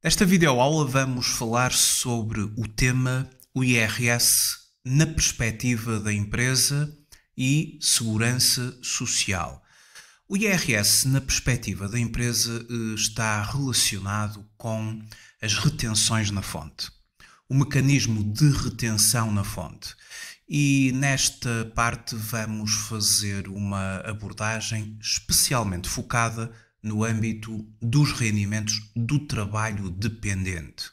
Nesta videoaula vamos falar sobre o tema o IRS na perspectiva da empresa e segurança social. O IRS na perspectiva da empresa está relacionado com as retenções na fonte, o mecanismo de retenção na fonte. E nesta parte vamos fazer uma abordagem especialmente focada no âmbito dos rendimentos do trabalho dependente.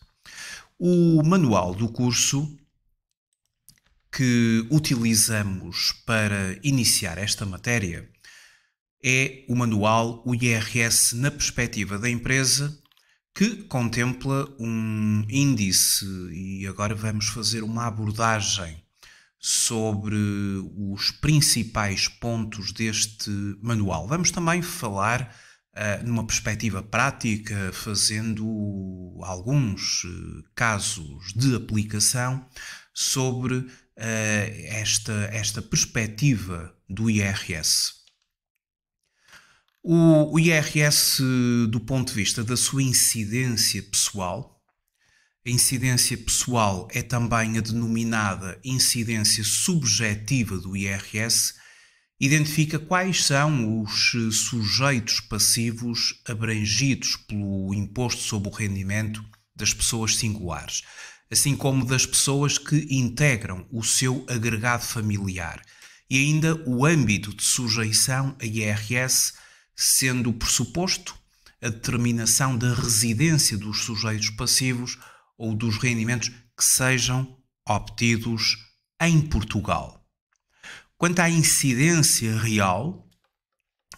O manual do curso que utilizamos para iniciar esta matéria é o manual O IRS na perspectiva da empresa, que contempla um índice, e agora vamos fazer uma abordagem sobre os principais pontos deste manual. Vamos também falar numa perspectiva prática, fazendo alguns casos de aplicação sobre esta perspectiva do IRS. O IRS, do ponto de vista da sua incidência pessoal, a incidência pessoal é também a denominada incidência subjetiva do IRS, identifica quais são os sujeitos passivos abrangidos pelo imposto sobre o rendimento das pessoas singulares, assim como das pessoas que integram o seu agregado familiar, e ainda o âmbito de sujeição a IRS, sendo o pressuposto a determinação da residência dos sujeitos passivos ou dos rendimentos que sejam obtidos em Portugal. Quanto à incidência real,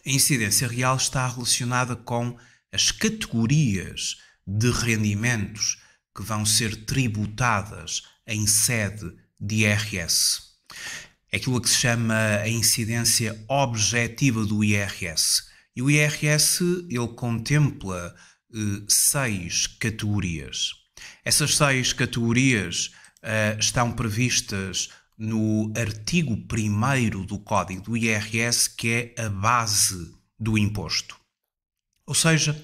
a incidência real está relacionada com as categorias de rendimentos que vão ser tributadas em sede de IRS. É aquilo que se chama a incidência objetiva do IRS. E o IRS ele contempla 6 categorias. Essas 6 categorias estão previstas no artigo 1º do Código do IRS, que é a base do imposto. Ou seja,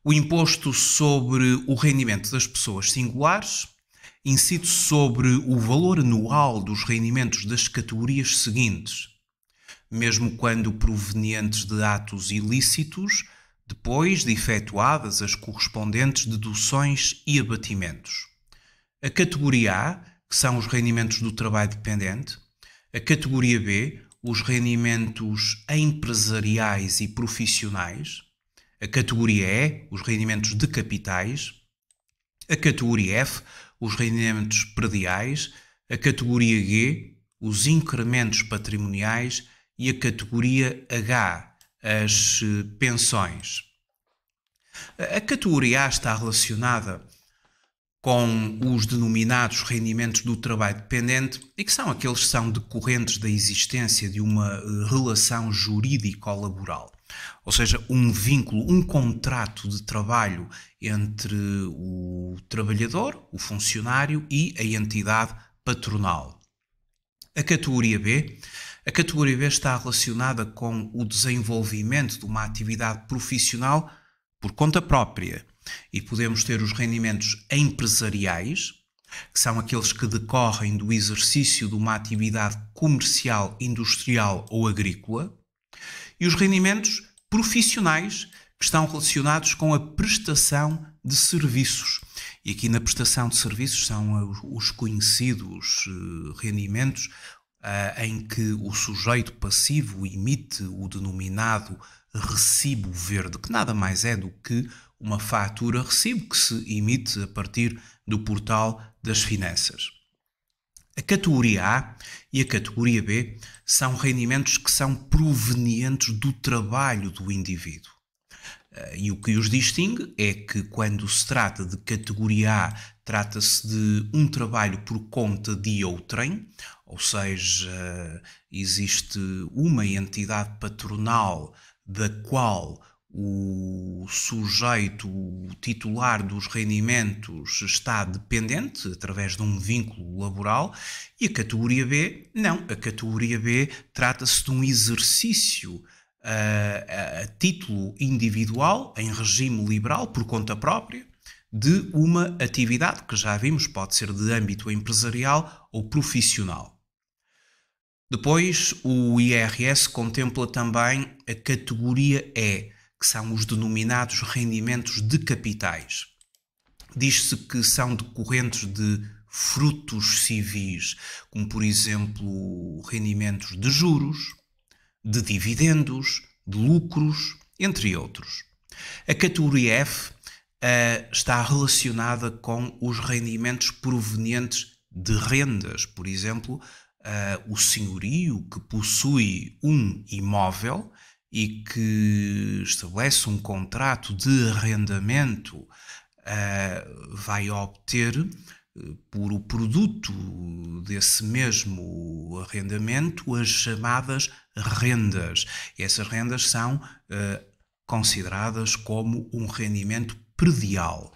o imposto sobre o rendimento das pessoas singulares incide sobre o valor anual dos rendimentos das categorias seguintes, mesmo quando provenientes de atos ilícitos, depois de efetuadas as correspondentes deduções e abatimentos. A categoria A, que são os rendimentos do trabalho dependente; a categoria B, os rendimentos empresariais e profissionais; a categoria E, os rendimentos de capitais; a categoria F, os rendimentos prediais; a categoria G, os incrementos patrimoniais; e a categoria H, as pensões. A categoria A está relacionada com os denominados rendimentos do trabalho dependente, e que são aqueles que são decorrentes da existência de uma relação jurídico-laboral, ou seja, um vínculo, um contrato de trabalho entre o trabalhador, o funcionário, e a entidade patronal. A categoria B está relacionada com o desenvolvimento de uma atividade profissional por conta própria. E podemos ter os rendimentos empresariais, que são aqueles que decorrem do exercício de uma atividade comercial, industrial ou agrícola, e os rendimentos profissionais, que estão relacionados com a prestação de serviços. E aqui na prestação de serviços são os conhecidos rendimentos em que o sujeito passivo emite o denominado recibo verde, que nada mais é do que uma fatura-recibo que se emite a partir do portal das finanças. A categoria A e a categoria B são rendimentos que são provenientes do trabalho do indivíduo. E o que os distingue é que, quando se trata de categoria A, trata-se de um trabalho por conta de outrem, ou seja, existe uma entidade patronal da qual o sujeito, o titular dos rendimentos, está dependente através de um vínculo laboral. E a categoria B, não. A categoria B trata-se de um exercício a título individual, em regime liberal, por conta própria, de uma atividade que já vimos, pode ser de âmbito empresarial ou profissional. Depois, o IRS contempla também a categoria E, que são os denominados rendimentos de capitais. Diz-se que são decorrentes de frutos civis, como por exemplo rendimentos de juros, de dividendos, de lucros, entre outros. A categoria F está relacionada com os rendimentos provenientes de rendas, por exemplo, o senhorio que possui um imóvel e que estabelece um contrato de arrendamento vai obter por o produto desse mesmo arrendamento as chamadas rendas. E essas rendas são consideradas como um rendimento predial.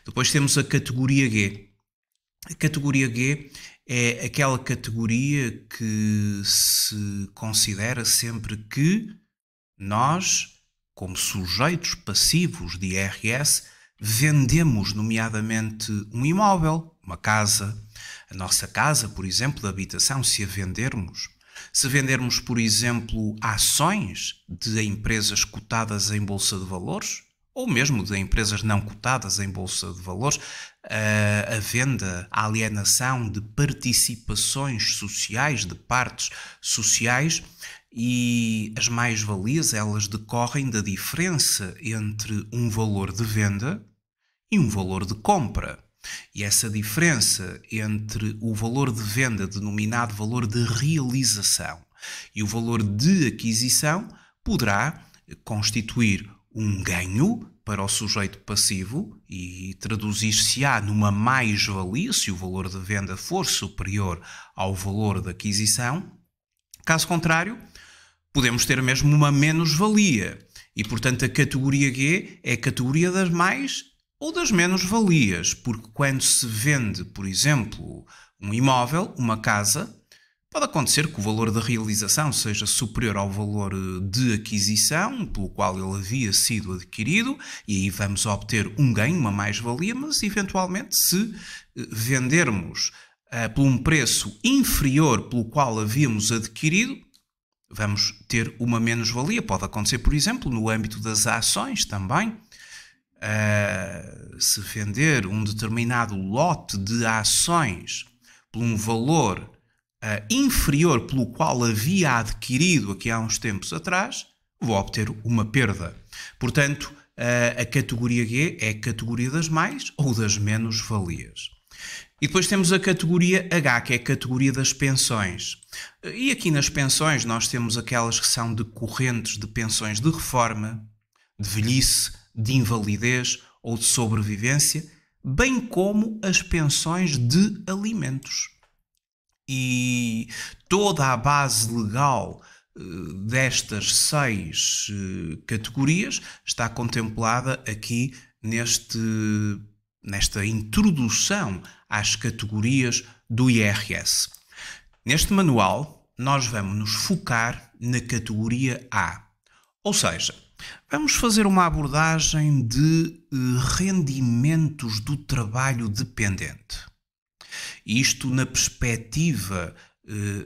Depois temos a categoria G. A categoria G é aquela categoria que se considera sempre que nós, como sujeitos passivos de IRS, vendemos, nomeadamente, um imóvel, uma casa, a nossa casa, por exemplo, de habitação, se a vendermos. Se vendermos, por exemplo, ações de empresas cotadas em Bolsa de Valores, ou mesmo de empresas não cotadas em Bolsa de Valores, a venda, a alienação de participações sociais, de partes sociais, e as mais-valias, elas decorrem da diferença entre um valor de venda e um valor de compra. E essa diferença entre o valor de venda, denominado valor de realização, e o valor de aquisição, poderá constituir um ganho para o sujeito passivo e traduzir-se-á numa mais-valia se o valor de venda for superior ao valor de aquisição. Caso contrário, podemos ter mesmo uma menos-valia e, portanto, a categoria G é a categoria das mais ou das menos-valias, porque quando se vende, por exemplo, um imóvel, uma casa, pode acontecer que o valor da realização seja superior ao valor de aquisição pelo qual ele havia sido adquirido e aí vamos obter um ganho, uma mais-valia, mas eventualmente se vendermos por um preço inferior pelo qual havíamos adquirido, vamos ter uma menos-valia. Pode acontecer, por exemplo, no âmbito das ações também. Se vender um determinado lote de ações por um valor inferior pelo qual havia adquirido aqui há uns tempos atrás, vou obter uma perda. Portanto, a categoria G é a categoria das mais ou das menos-valias. E depois temos a categoria H, que é a categoria das pensões. E aqui nas pensões nós temos aquelas que são decorrentes de pensões de reforma, de velhice, de invalidez ou de sobrevivência, bem como as pensões de alimentos. E toda a base legal destas 6 categorias está contemplada aqui nesta introdução às categorias do IRS. Neste manual, nós vamos nos focar na categoria A, ou seja, vamos fazer uma abordagem de rendimentos do trabalho dependente. Isto na perspectiva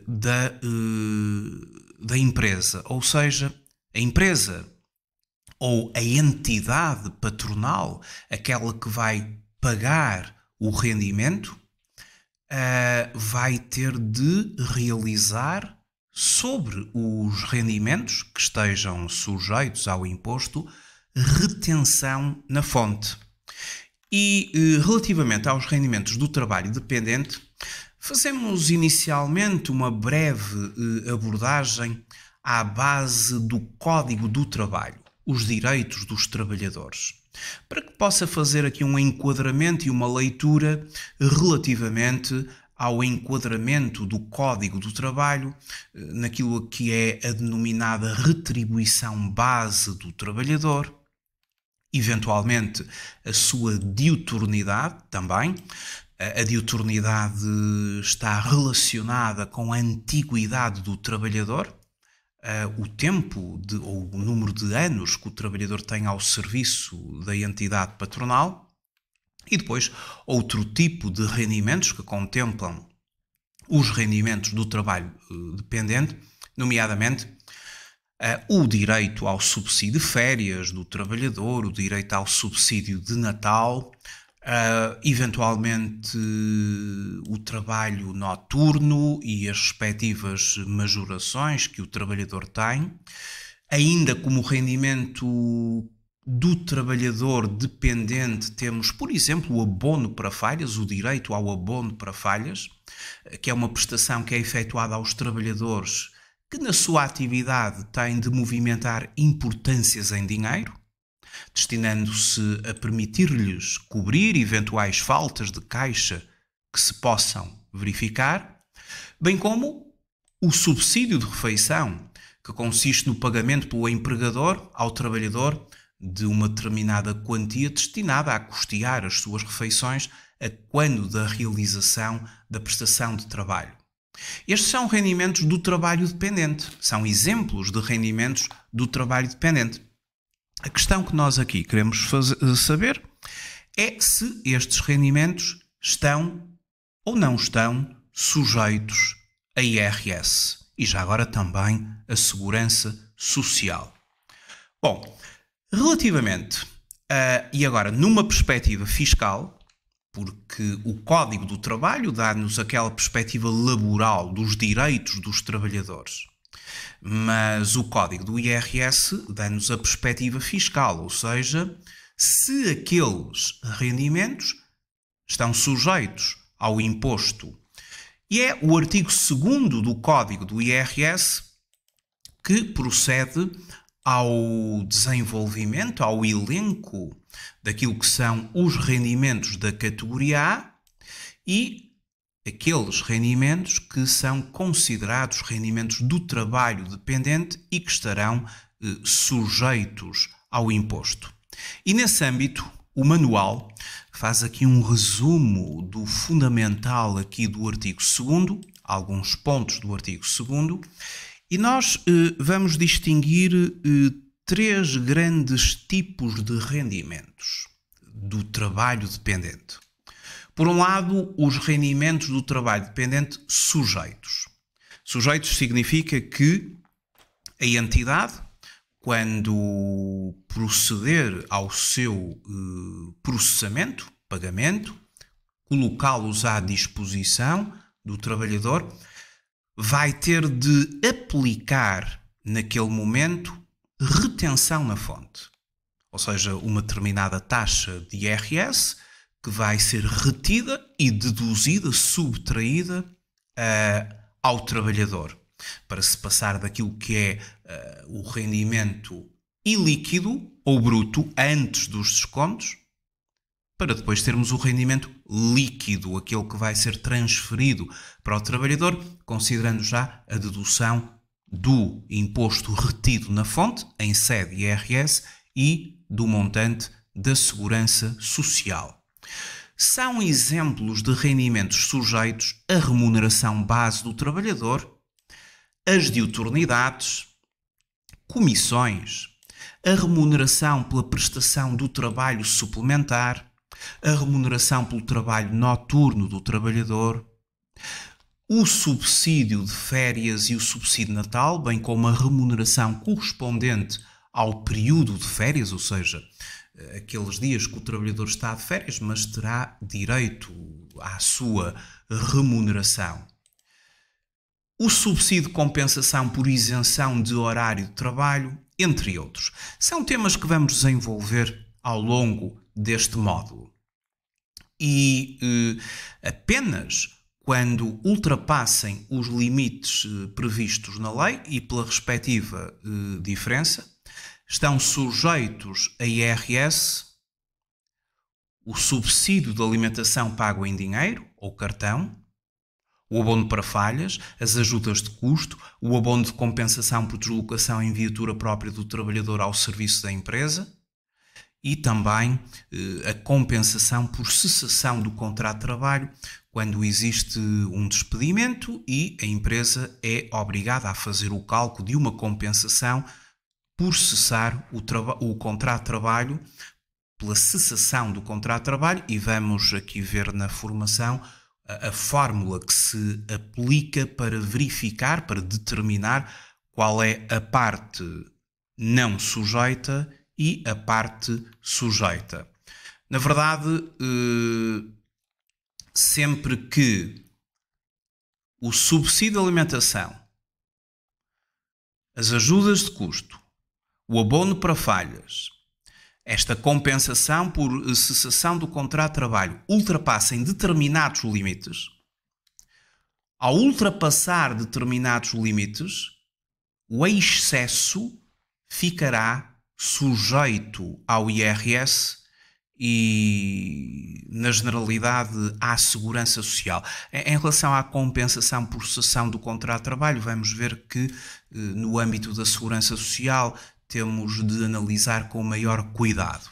da empresa, ou seja, a empresa ou a entidade patronal, aquela que vai pagar o rendimento, vai ter de realizar sobre os rendimentos que estejam sujeitos ao imposto retenção na fonte. E relativamente aos rendimentos do trabalho dependente, fazemos inicialmente uma breve abordagem à base do Código do Trabalho, os direitos dos trabalhadores, para que possa fazer aqui um enquadramento e uma leitura relativamente ao enquadramento do Código do Trabalho naquilo que é a denominada retribuição base do trabalhador, eventualmente a sua diuturnidade também. A diuturnidade está relacionada com a antiguidade do trabalhador, o tempo ou o número de anos que o trabalhador tem ao serviço da entidade patronal, E depois, outro tipo de rendimentos que contemplam os rendimentos do trabalho dependente, nomeadamente o direito ao subsídio de férias do trabalhador, o direito ao subsídio de Natal, eventualmente o trabalho noturno e as respectivas majorações que o trabalhador tem, ainda como rendimento do trabalhador dependente temos, por exemplo, o abono para falhas, o direito ao abono para falhas, que é uma prestação que é efetuada aos trabalhadores que na sua atividade têm de movimentar importâncias em dinheiro, destinando-se a permitir-lhes cobrir eventuais faltas de caixa que se possam verificar, bem como o subsídio de refeição, que consiste no pagamento pelo empregador ao trabalhador de uma determinada quantia destinada a custear as suas refeições a quando da realização da prestação de trabalho. Estes são rendimentos do trabalho dependente, são exemplos de rendimentos do trabalho dependente. A questão que nós aqui queremos saber é se estes rendimentos estão ou não estão sujeitos a IRS e já agora também a Segurança Social. Bom, relativamente e agora numa perspectiva fiscal, porque o Código do Trabalho dá-nos aquela perspectiva laboral dos direitos dos trabalhadores, mas o Código do IRS dá-nos a perspectiva fiscal, ou seja, se aqueles rendimentos estão sujeitos ao imposto. E é o artigo 2º do Código do IRS que procede ao desenvolvimento, ao elenco daquilo que são os rendimentos da categoria A e aqueles rendimentos que são considerados rendimentos do trabalho dependente e que estarão sujeitos ao imposto. E nesse âmbito, o manual faz aqui um resumo do fundamental aqui do artigo 2º, alguns pontos do artigo 2º, e nós vamos distinguir 3 grandes tipos de rendimentos do trabalho dependente. Por um lado, os rendimentos do trabalho dependente sujeitos. Sujeitos significa que a entidade, quando proceder ao seu processamento, pagamento, colocá-los à disposição do trabalhador, vai ter de aplicar naquele momento retenção na fonte, ou seja, uma determinada taxa de IRS que vai ser retida e deduzida, subtraída ao trabalhador, para se passar daquilo que é o rendimento ilíquido ou bruto antes dos descontos, para depois termos o rendimento líquido, aquele que vai ser transferido para o trabalhador, considerando já a dedução do imposto retido na fonte, em sede IRS, e do montante da Segurança Social. São exemplos de rendimentos sujeitos à remuneração base do trabalhador, as diuturnidades, comissões, a remuneração pela prestação do trabalho suplementar, a remuneração pelo trabalho noturno do trabalhador, o subsídio de férias e o subsídio de Natal, bem como a remuneração correspondente ao período de férias, ou seja, aqueles dias que o trabalhador está de férias, mas terá direito à sua remuneração. O subsídio de compensação por isenção de horário de trabalho, entre outros. São temas que vamos desenvolver ao longo deste módulo. E apenas quando ultrapassem os limites previstos na lei e pela respectiva diferença, estão sujeitos a IRS, o subsídio de alimentação pago em dinheiro ou cartão, o abono para falhas, as ajudas de custo, o abono de compensação por deslocação em viatura própria do trabalhador ao serviço da empresa e também a compensação por cessação do contrato de trabalho quando existe um despedimento e a empresa é obrigada a fazer o cálculo de uma compensação por cessar o contrato de trabalho pela cessação do contrato de trabalho, e vamos aqui ver na formação a fórmula que se aplica para verificar, para determinar qual é a parte não sujeita e a parte sujeita. Na verdade, sempre que o subsídio de alimentação, as ajudas de custo, o abono para falhas, esta compensação por cessação do contrato de trabalho ultrapassem determinados limites, ao ultrapassar determinados limites, o excesso ficará sujeito ao IRS e, na generalidade, à Segurança Social. Em relação à compensação por cessação do contrato de trabalho, vamos ver que, no âmbito da Segurança Social, temos de analisar com maior cuidado.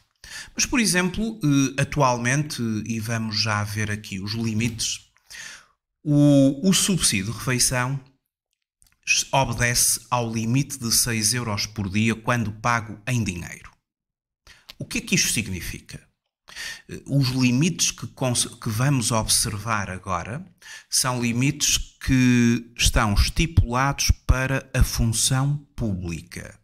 Mas, por exemplo, atualmente, e vamos já ver aqui os limites, o subsídio de refeição obedece ao limite de 6 euros por dia quando pago em dinheiro. O que é que isto significa? Os limites que vamos observar agora são limites que estão estipulados para a função pública.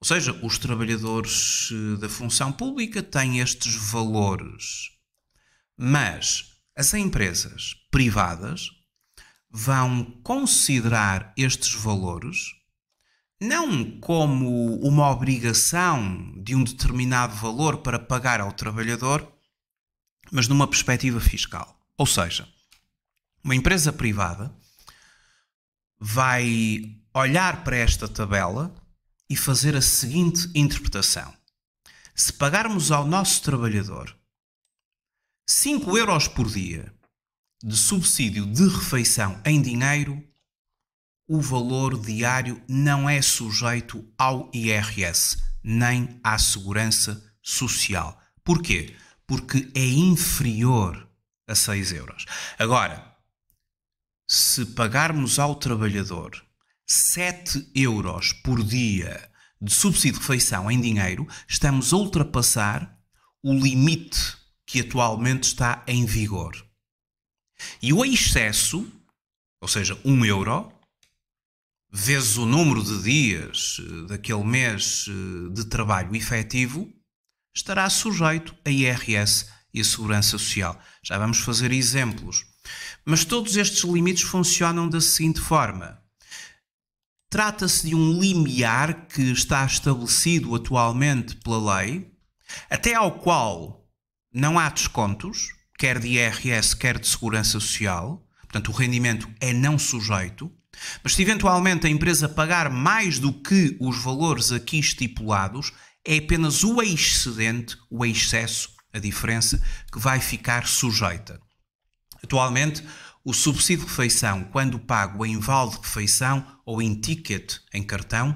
Ou seja, os trabalhadores da função pública têm estes valores, mas as empresas privadas vão considerar estes valores não como uma obrigação de um determinado valor para pagar ao trabalhador, mas numa perspectiva fiscal. Ou seja, uma empresa privada vai olhar para esta tabela e fazer a seguinte interpretação. Se pagarmos ao nosso trabalhador 5 euros por dia de subsídio de refeição em dinheiro, o valor diário não é sujeito ao IRS, nem à Segurança Social. Porquê? Porque é inferior a 6 euros. Agora, se pagarmos ao trabalhador 7 euros por dia de subsídio de refeição em dinheiro, estamos a ultrapassar o limite que atualmente está em vigor. E o excesso, ou seja, 1 euro, vezes o número de dias daquele mês de trabalho efetivo, estará sujeito a IRS e a Segurança Social. Já vamos fazer exemplos. Mas todos estes limites funcionam da seguinte forma. Trata-se de um limiar que está estabelecido atualmente pela lei, até ao qual não há descontos, quer de IRS, quer de Segurança Social. Portanto, o rendimento é não sujeito. Mas se eventualmente a empresa pagar mais do que os valores aqui estipulados, é apenas o excedente, o excesso, a diferença, que vai ficar sujeita. Atualmente, o subsídio de refeição, quando pago em vale de refeição ou em ticket, em cartão,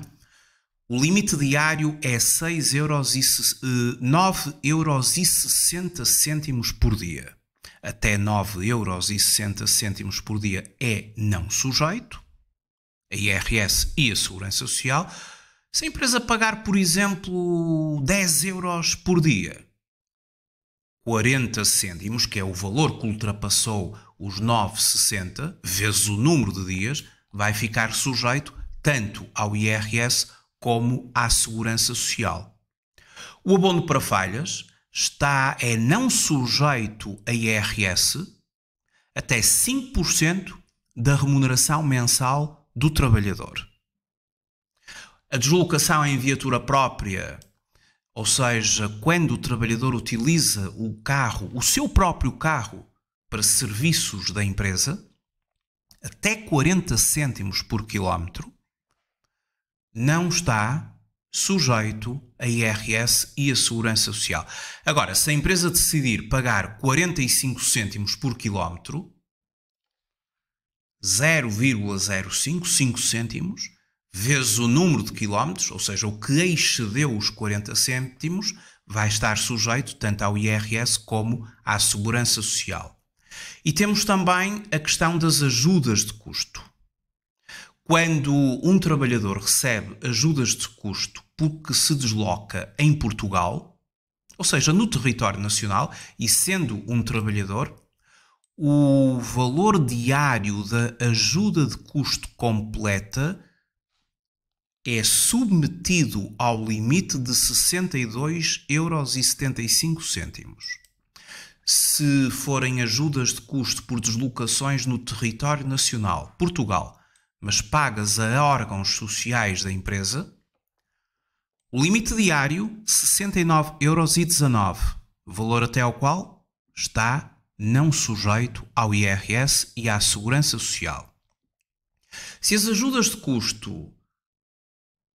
o limite diário é 9,60 euros por dia. Até 9,60 euros por dia é não sujeito, a IRS e a Segurança Social. Se a empresa pagar, por exemplo, 10 euros por dia, 40 cêntimos, que é o valor que ultrapassou os 9,60, vezes o número de dias, vai ficar sujeito tanto ao IRS como à Segurança Social. O abono para falhas é não sujeito a IRS até 5% da remuneração mensal do trabalhador. A deslocação em viatura própria, ou seja, quando o trabalhador utiliza o carro, o seu próprio carro, para serviços da empresa, até 40 cêntimos por quilómetro, não está sujeito a IRS e a Segurança Social. Agora, se a empresa decidir pagar 45 cêntimos por quilómetro, 0,055 cêntimos, vezes o número de quilómetros, ou seja, o que excedeu os 40 cêntimos, vai estar sujeito tanto ao IRS como à Segurança Social. E temos também a questão das ajudas de custo. Quando um trabalhador recebe ajudas de custo porque se desloca em Portugal, Ou seja, no território nacional, e sendo um trabalhador, o valor diário da ajuda de custo completa é submetido ao limite de 62,75 €. Se forem ajudas de custo por deslocações no território nacional, Portugal, mas pagas a órgãos sociais da empresa, o limite diário 69,19 €, valor até ao qual está não sujeito ao IRS e à Segurança Social. Se as ajudas de custo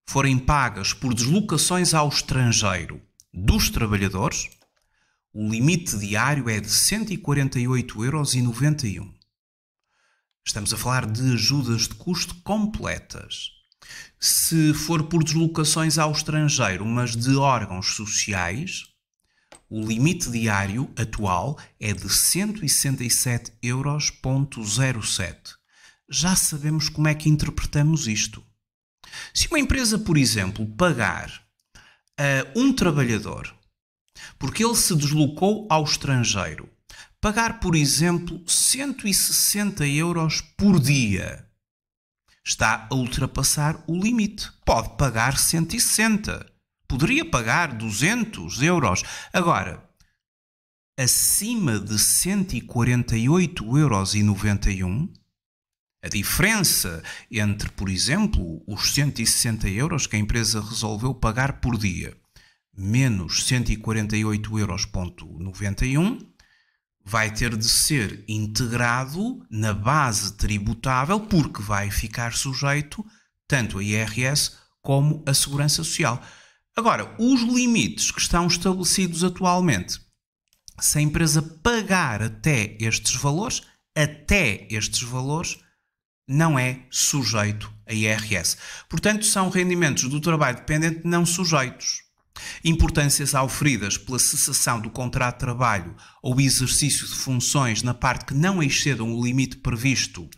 forem pagas por deslocações ao estrangeiro dos trabalhadores, o limite diário é de 148,91 €. Estamos a falar de ajudas de custo completas. Se for por deslocações ao estrangeiro, mas de órgãos sociais, o limite diário atual é de 167,07 €. Já sabemos como é que interpretamos isto. Se uma empresa, por exemplo, pagar a um trabalhador porque ele se deslocou ao estrangeiro, pagar, por exemplo, 160 € por dia, está a ultrapassar o limite. Pode pagar 160. Poderia pagar 200 €. Agora, acima de 148,91 €, a diferença entre, por exemplo, os 160 € que a empresa resolveu pagar por dia, menos 148,91 €, vai ter de ser integrado na base tributável, porque vai ficar sujeito tanto a IRS como a Segurança Social. Agora, os limites que estão estabelecidos atualmente, se a empresa pagar até estes valores, não é sujeito a IRS. Portanto, são rendimentos do trabalho dependente não sujeitos. Importâncias auferidas pela cessação do contrato de trabalho ou exercício de funções na parte que não excedam o limite previsto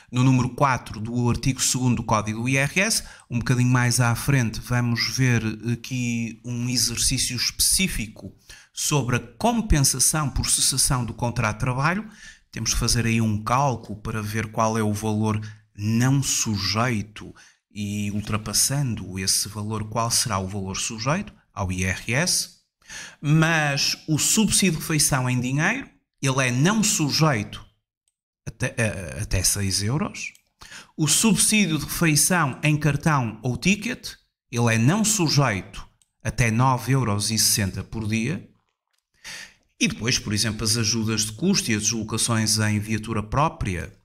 no número 4 do artigo 2º do Código do IRS. Um bocadinho mais à frente vamos ver aqui um exercício específico sobre a compensação por cessação do contrato de trabalho. Temos de fazer aí um cálculo para ver qual é o valor não sujeito e, ultrapassando esse valor, qual será o valor sujeito ao IRS. Mas o subsídio de refeição em dinheiro, ele é não sujeito até 6 €. O subsídio de refeição em cartão ou ticket, ele é não sujeito até 9,60 € por dia. E depois, por exemplo, as ajudas de custo e as deslocações em viatura própria,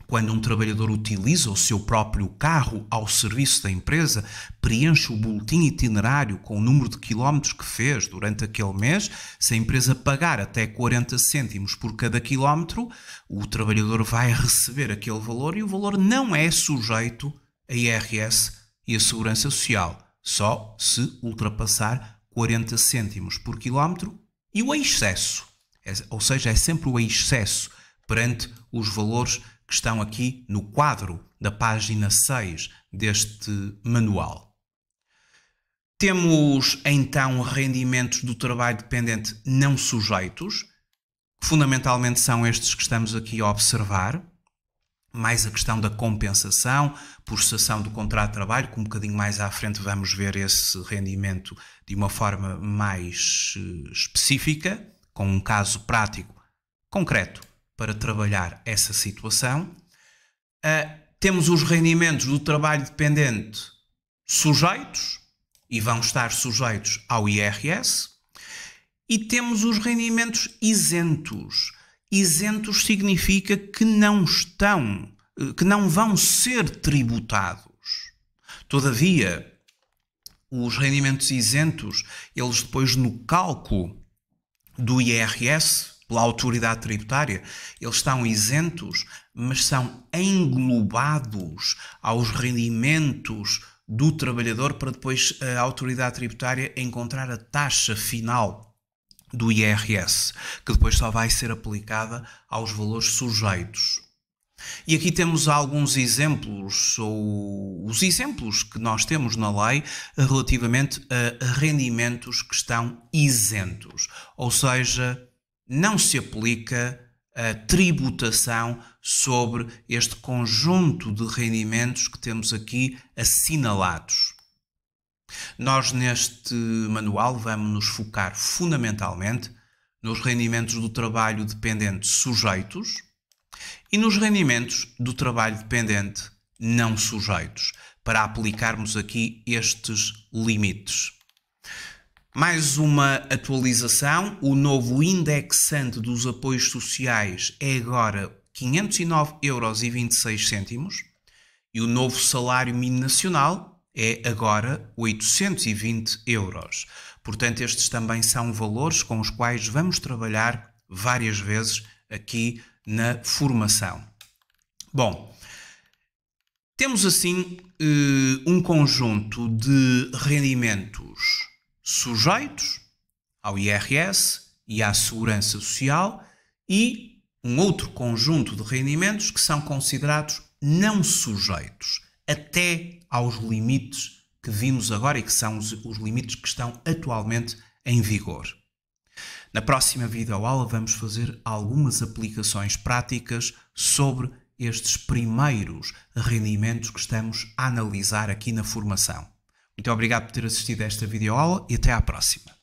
quando um trabalhador utiliza o seu próprio carro ao serviço da empresa, preenche o boletim itinerário com o número de quilómetros que fez durante aquele mês. Se a empresa pagar até 40 cêntimos por cada quilómetro, o trabalhador vai receber aquele valor e o valor não é sujeito a IRS e a Segurança Social, só se ultrapassar 40 cêntimos por quilómetro. E o excesso, ou seja, é sempre o excesso perante os valores que estão aqui no quadro da página 6 deste manual. Temos então rendimentos do trabalho dependente não sujeitos, que fundamentalmente são estes que estamos aqui a observar, mais a questão da compensação por cessação do contrato de trabalho, que um bocadinho mais à frente vamos ver esse rendimento de uma forma mais específica, com um caso prático concreto para trabalhar essa situação. Temos os rendimentos do trabalho dependente sujeitos e vão estar sujeitos ao IRS, e temos os rendimentos isentos. Isentos significa que não vão ser tributados. Todavia, os rendimentos isentos, eles depois no cálculo do IRS, pela autoridade tributária, eles estão isentos, mas são englobados aos rendimentos do trabalhador para depois a autoridade tributária encontrar a taxa final do IRS, que depois só vai ser aplicada aos valores sujeitos. E aqui temos alguns exemplos, ou os exemplos que nós temos na lei relativamente a rendimentos que estão isentos, ou seja, não se aplica a tributação sobre este conjunto de rendimentos que temos aqui assinalados. Nós neste manual vamos nos focar fundamentalmente nos rendimentos do trabalho dependente sujeitos e nos rendimentos do trabalho dependente não sujeitos, para aplicarmos aqui estes limites. Mais uma atualização, o novo indexante dos apoios sociais é agora 509,26 € e o novo salário mínimo nacional é agora 820 €. Portanto, estes também são valores com os quais vamos trabalhar várias vezes aqui na formação. Bom, temos assim um conjunto de rendimentos sujeitos ao IRS e à Segurança Social e um outro conjunto de rendimentos que são considerados não sujeitos, até aos limites que vimos agora e que são os limites que estão atualmente em vigor. Na próxima videoaula vamos fazer algumas aplicações práticas sobre estes primeiros rendimentos que estamos a analisar aqui na formação. Muito obrigado por ter assistido a esta videoaula e até à próxima.